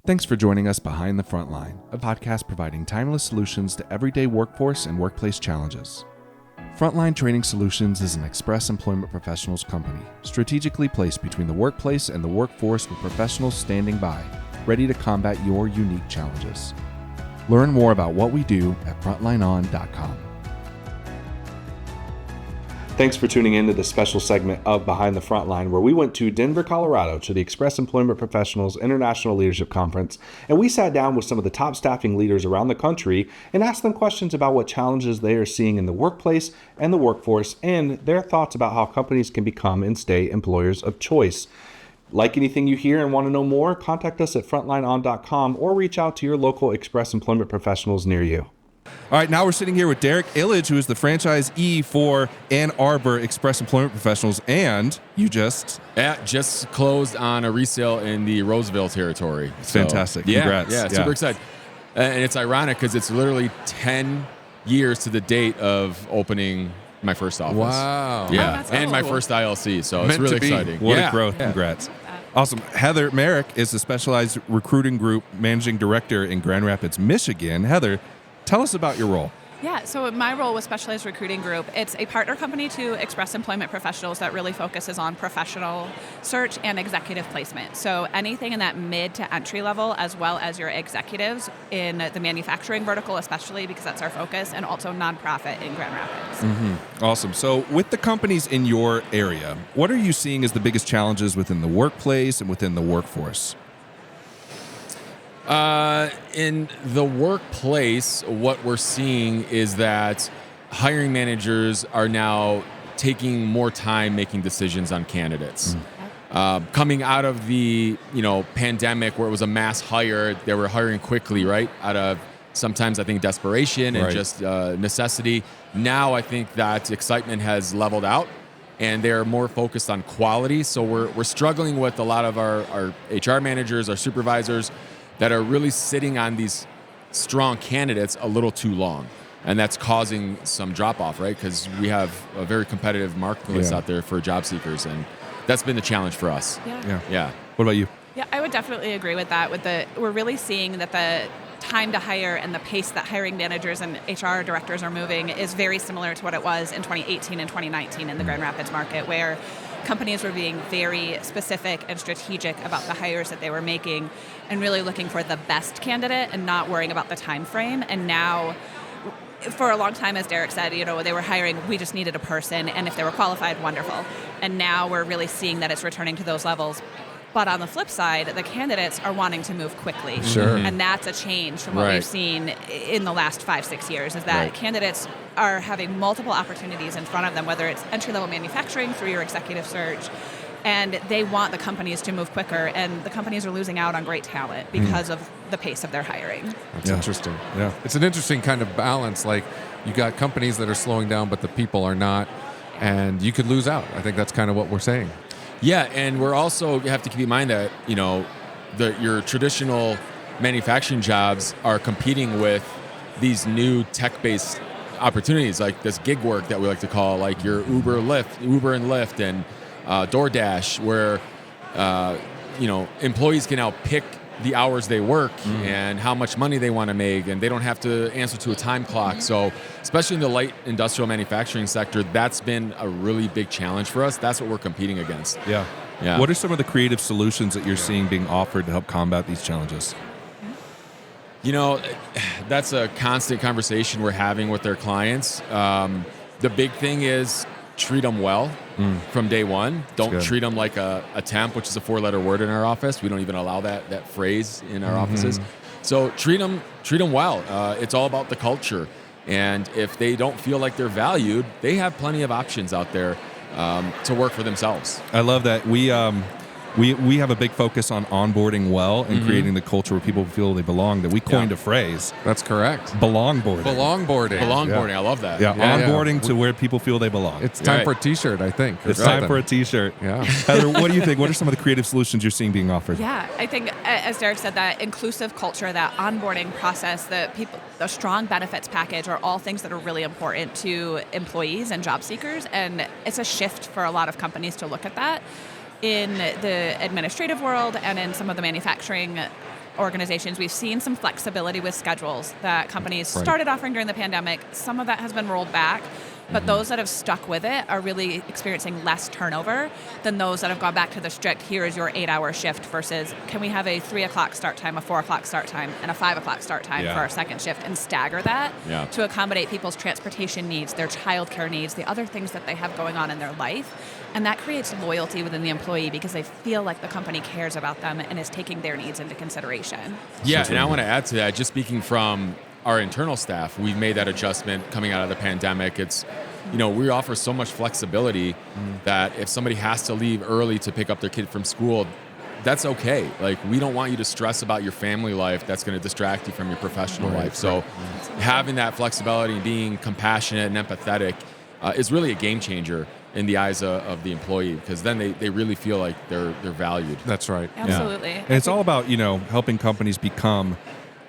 Thanks for joining us Behind the Frontline, a podcast providing timeless solutions to everyday workforce and workplace challenges. Frontline Training Solutions is an express employment professionals company, strategically placed between the workplace and the workforce with professionals standing by, ready to combat your unique challenges. Learn more about what we do at frontlineon.com. Thanks for tuning in to this special segment of Behind the Frontline, where we went to Denver, Colorado to the Express Employment Professionals International Leadership Conference, and we sat down with some of the top staffing leaders around the country and asked them questions about what challenges they are seeing in the workplace and the workforce, and their thoughts about how companies can become and stay employers of choice. Like anything you hear and want to know more, contact us at frontlineon.com or reach out to your local Express Employment Professionals near you. All right, now we're sitting here with Derek Ilich, who is the franchisee for Ann Arbor Express Employment Professionals, and you just closed on a resale in the Roseville territory. Fantastic. Congrats. Yeah, super excited. And it's ironic because it's literally 10 years to the date of opening my first office. Wow. Yeah, Oh, and my first ILC, so it's really exciting. What a growth. Yeah. Congrats. Awesome. Heather Merrick is the Specialized Recruiting Group Managing Director in Grand Rapids, Michigan. Heather, tell us about your role. Yeah, so my role with Specialized Recruiting Group, it's a partner company to Express Employment Professionals that really focuses on professional search and executive placement. So anything in that mid to entry level, as well as your executives in the manufacturing vertical, especially because that's our focus, and also nonprofit in Grand Rapids. Mm-hmm. Awesome. So with the companies in your area, what are you seeing as the biggest challenges within the workplace and within the workforce? In the workplace, what we're seeing is that hiring managers are now taking more time making decisions on candidates. Coming out of the pandemic, where it was a mass hire, they were hiring quickly, right? Out of sometimes I think desperation and just necessity. Now I think that excitement has leveled out, and they're more focused on quality. So we're struggling with a lot of our HR managers, our supervisors, that are really sitting on these strong candidates a little too long. And that's causing some drop-off, right? Because we have a very competitive marketplace out there for job seekers, and that's been the challenge for us. Yeah. What about you? Yeah, I would definitely agree with that. We're really seeing that the time to hire and the pace that hiring managers and HR directors are moving is very similar to what it was in 2018 and 2019 in the Grand Rapids market, where companies were being very specific and strategic about the hires that they were making and really looking for the best candidate and not worrying about the time frame. And now, for a long time, as Derek said, they were hiring, we just needed a person, and if they were qualified, wonderful. And now we're really seeing that it's returning to those levels. But on the flip side, the candidates are wanting to move quickly. Sure. And that's a change from what we've seen in the last 5-6 years, is that candidates are having multiple opportunities in front of them, whether it's entry-level manufacturing through your executive search, and they want the companies to move quicker, and the companies are losing out on great talent because of the pace of their hiring. That's interesting. Yeah. It's an interesting kind of balance. Like, you got companies that are slowing down, but the people are not, and you could lose out. I think that's kind of what we're saying. Yeah, and we're also, you have to keep in mind that, your traditional manufacturing jobs are competing with these new tech-based opportunities, like this gig work that we like to call, like your Uber and Lyft and DoorDash, where, employees can now pick the hours they work and how much money they want to make, and they don't have to answer to a time clock. So especially in the light industrial manufacturing sector, that's been a really big challenge for us. That's what we're competing against. Yeah. What are some of the creative solutions that you're seeing being offered to help combat these challenges? That's a constant conversation we're having with their clients. The big thing is treat them well from day one. Don't treat them like a temp, which is a 4-letter word in our office. We don't even allow that phrase in our offices. So treat them well. It's all about the culture. And if they don't feel like they're valued, they have plenty of options out there to work for themselves. I love that. We have a big focus on onboarding well and creating the culture where people feel they belong, that we coined a phrase. That's correct. Belongboarding. Belongboarding. I love that. Onboarding to where people feel they belong. It's time for a t-shirt, I think. It's time for a t-shirt. Yeah. Heather, what do you think? What are some of the creative solutions you're seeing being offered? Yeah, I think, as Derek said, that inclusive culture, that onboarding process, the strong benefits package are all things that are really important to employees and job seekers. And it's a shift for a lot of companies to look at that. In the administrative world and in some of the manufacturing organizations, we've seen some flexibility with schedules that companies started offering during the pandemic. Some of that has been rolled back. But those that have stuck with it are really experiencing less turnover than those that have gone back to the strict, here is your 8-hour shift versus can we have a 3 o'clock start time, a 4 o'clock start time, and a 5 o'clock start time for our second shift and stagger that to accommodate people's transportation needs, their childcare needs, the other things that they have going on in their life. And that creates loyalty within the employee because they feel like the company cares about them and is taking their needs into consideration. Yeah, and I want to add to that, just speaking from our internal staff, we've made that adjustment coming out of the pandemic. It's, we offer so much flexibility that if somebody has to leave early to pick up their kid from school, that's okay. Like, we don't want you to stress about your family life. That's going to distract you from your professional life. So having that flexibility and being compassionate and empathetic is really a game changer in the eyes of the employee, because then they really feel like they're valued. That's right. Absolutely. And it's all about, helping companies become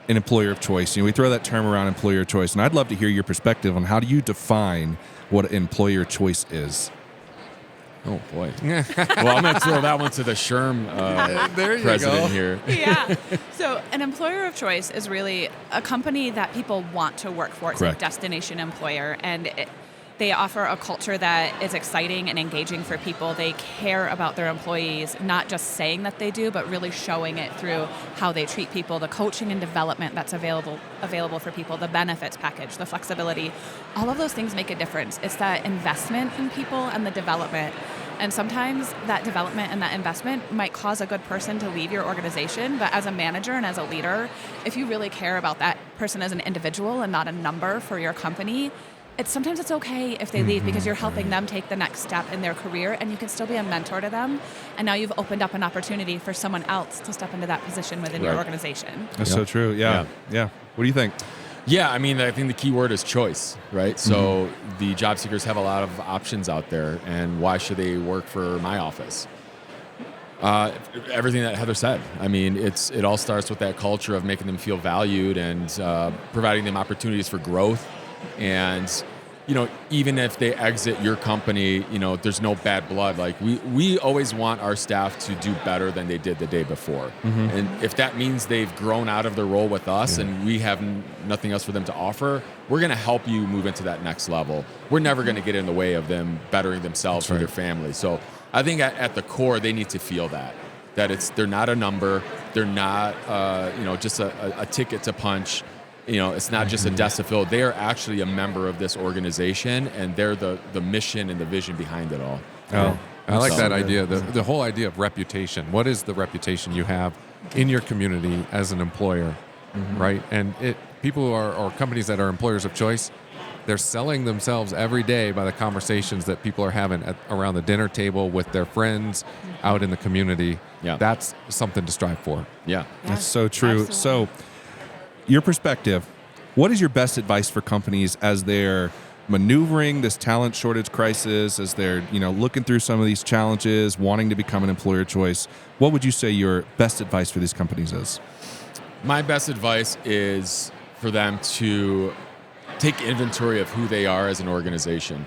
an employer of choice. We throw that term around, employer of choice, and I'd love to hear your perspective on how do you define what employer of choice is? Oh, boy. Well, I'm going to throw that one to the SHRM president here. Yeah. So an employer of choice is really a company that people want to work for. It's a destination employer, and they offer a culture that is exciting and engaging for people. They care about their employees, not just saying that they do, but really showing it through how they treat people, the coaching and development that's available for people, the benefits package, the flexibility. All of those things make a difference. It's that investment in people and the development. And sometimes that development and that investment might cause a good person to leave your organization, but as a manager and as a leader, if you really care about that person as an individual and not a number for your company, sometimes it's okay if they leave because you're helping them take the next step in their career, and you can still be a mentor to them. And now you've opened up an opportunity for someone else to step into that position within your organization. That's so true. Yeah. What do you think? Yeah, I mean, I think the key word is choice, right? So the job seekers have a lot of options out there, and why should they work for my office? Everything that Heather said. I mean, it all starts with that culture of making them feel valued and providing them opportunities for growth. And, even if they exit your company, there's no bad blood. Like, we always want our staff to do better than they did the day before. And if that means they've grown out of their role with us and we have nothing else for them to offer, we're going to help you move into that next level. We're never going to get in the way of them bettering themselves or their family. So I think at the core, they need to feel that they're not a number. They're not, just a ticket to punch. It's not just a desk to fill. They are actually a member of this organization, and they're the mission and the vision behind it all. Oh, I like that idea. The whole idea of reputation. What is the reputation you have in your community as an employer, right? And people who are, or companies that are employers of choice, they're selling themselves every day by the conversations that people are having around the dinner table with their friends out in the community. Yeah. That's something to strive for. Yeah. That's so true. Absolutely. So, your perspective, what is your best advice for companies as they're maneuvering this talent shortage crisis, as they're looking through some of these challenges, wanting to become an employer of choice? What would you say your best advice for these companies is? My best advice is for them to take inventory of who they are as an organization.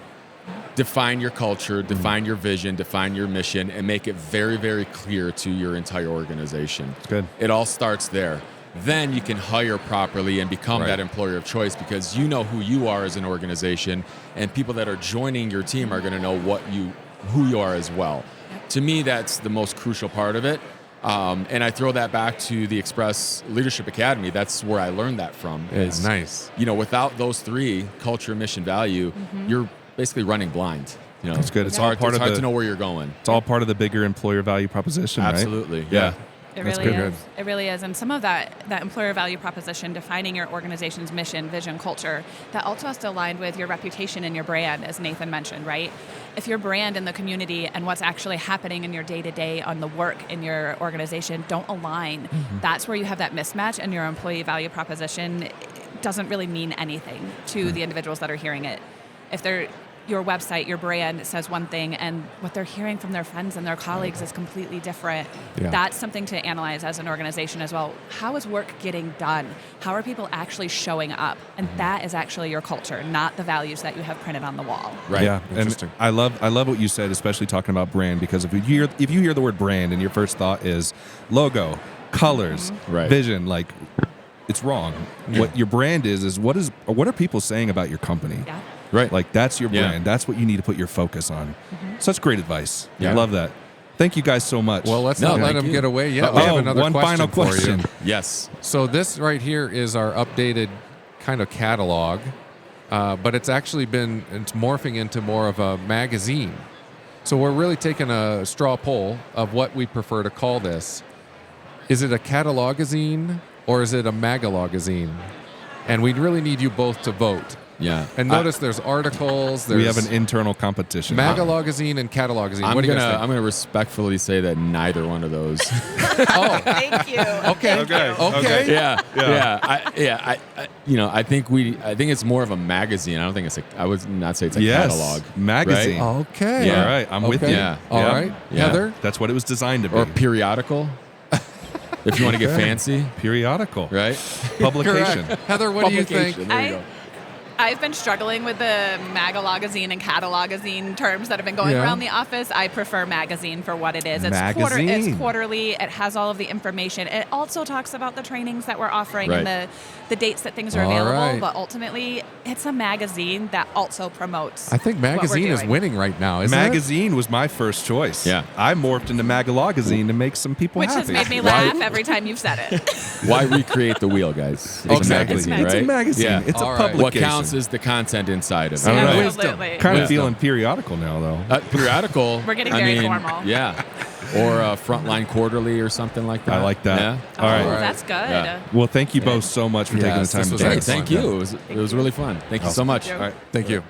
Define your culture, define your vision, define your mission, and make it very, very clear to your entire organization. Good. It all starts there. Then you can hire properly and become that employer of choice, because you know who you are as an organization, and people that are joining your team are going to know who you are as well. To me, that's the most crucial part of it. And I throw that back to the Express Leadership Academy. That's where I learned that from. It's nice. Without those three, culture, mission, value, you're basically running blind. That's good. It's hard to know where you're going. It's all part of the bigger employer value proposition, right? Absolutely. Yeah. It That's really good. is. It really is. And some of that employer value proposition, defining your organization's mission, vision, culture, that also has to align with your reputation and your brand, as Nathan mentioned, right? If your brand in the community and what's actually happening in your day-to-day on the work in your organization don't align, that's where you have that mismatch, and your employee value proposition doesn't really mean anything to the individuals that are hearing it. If your website, your brand says one thing, and what they're hearing from their friends and their colleagues is completely different. Yeah. That's something to analyze as an organization as well. How is work getting done? How are people actually showing up? And that is actually your culture, not the values that you have printed on the wall. Right. Yeah. Interesting. And I love what you said, especially talking about brand, because if you hear the word brand and your first thought is logo, colors, Right. vision. Like, it's wrong. What your brand is what are people saying about your company? Yeah. Right. Like, that's your Yeah. brand. That's what you need to put your focus on. Such great advice. Yeah. I love that. Thank you guys so much. Well, let's No, not let thank them you. get away yet. We have another one question final for question. you. Yes. So this right here is our updated kind of catalog, but it's morphing into more of a magazine. So we're really taking a straw poll of what we prefer to call this. Is it a catalogazine or is it a magalogazine? And we really need you both to vote. Yeah. And notice there's articles. There's we have an internal competition. magalogazine and catalogazine. I'm What do you guys gonna think? I'm gonna respectfully say that neither one of those. Oh, Thank you. okay. Thank you. Okay. I think it's more of a magazine. I don't think it's I would not say it's a Yes, catalog. magazine. Right? Okay. Yeah. All right, I'm with Okay. you. Yeah. All Yeah. right. Yeah. Heather? That's what it was designed to be. Or periodical. If you want to get fancy, periodical. right? Publication. Correct. Heather, what do you think? Publication. There you go. I've been struggling with the magalogazine and catalogazine terms that have been going Yeah. around the office. I prefer magazine for what it is. It's Magazine. It's quarterly. It has all of the information. It also talks about the trainings that we're offering Right. and the dates that things are All available. right. But ultimately, it's a magazine that also promotes. I think what we're magazine is doing. winning right now, isn't Magazine was my first choice. Yeah. I morphed into Magalogazine to make some people Which has happy. made me Why- laugh every time you've said it. Why recreate the wheel, guys? It's Exactly. a magazine, It's right? a magazine. Yeah. It's All a right. publication. What counts is the content inside of it. All right. Absolutely. Kind of Wisdom. feeling periodical now, though. Periodical. We're getting I very mean, formal. Yeah. Or a Frontline Quarterly or something like that. I like that. Yeah. All right. Oh, right. that's good. Yeah. Well, thank you both so much for taking the Yes, time this to was join Hey, us. thank you. It was really fun. Thank you so much. you. All right. Thank you.